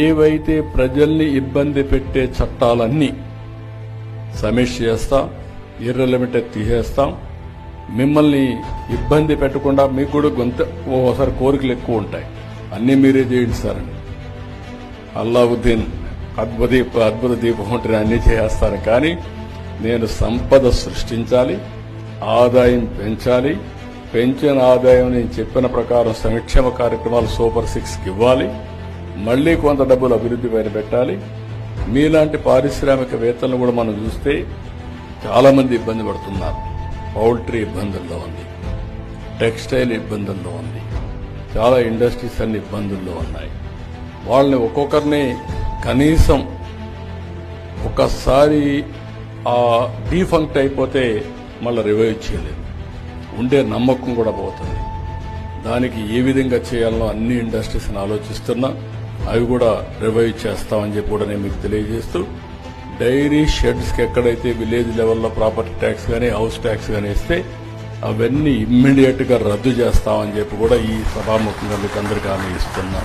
ఏవైతే ప్రజల్ని ఇబ్బంది పెట్టే చట్టాలన్నీ సమీక్ష చేస్తాం, ఇర్రెలవెంట్ తీసేస్తాం. మిమ్మల్ని ఇబ్బంది పెట్టకుండా మీకు కూడా ఓసారి కోరికలు ఎక్కువ ఉంటాయి, అన్నీ మీరే చేయండి సార్ అని. అల్లావుద్దీన్ అద్భుత దీపం ఉంటే అన్నీ చేస్తాను. కానీ నేను సంపద సృష్టించాలి, ఆదాయం పెంచాలి. పెంచిన ఆదాయం నేను చెప్పిన ప్రకారం సంక్షేమ కార్యక్రమాలు సూపర్ 6కి ఇవ్వాలి. మళ్లీ కొంత డబ్బులు అభివృద్ధి పైన పెట్టాలి. మీలాంటి పారిశ్రామికవేత్తలను కూడా మనం చూస్తే చాలా మంది ఇబ్బంది పడుతున్నారు. పౌల్ట్రీ ఇబ్బందుల్లో ఉంది, టెక్స్టైల్ ఇబ్బందుల్లో ఉంది, చాలా ఇండస్ట్రీస్ అన్ని ఇబ్బందుల్లో ఉన్నాయి. వాళ్ళని ఒక్కొక్కరిని కనీసం ఒకసారి డీఫంక్ట్ అయిపోతే మళ్ళీ రివైవ్ చేయలేదు, ఉండే నమ్మకం కూడా పోతుంది. దానికి ఏ విధంగా చేయాలనో అన్ని ఇండస్ట్రీస్ని ఆలోచిస్తున్నా, అవి కూడా రివైవ్ చేస్తామని చెప్పి కూడా నేను మీకు తెలియజేస్తూ, డైరీ షెడ్స్కి ఎక్కడైతే విలేజ్ లెవెల్లో ప్రాపర్టీ ట్యాక్స్ కానీ హౌస్ ట్యాక్స్ కానీ ఇస్తే అవన్నీ ఇమ్మీడియట్ గా రద్దు చేస్తామని చెప్పి కూడా ఈ సభాముఖంగా మీకు అందరికీ హామీ ఇస్తున్నా.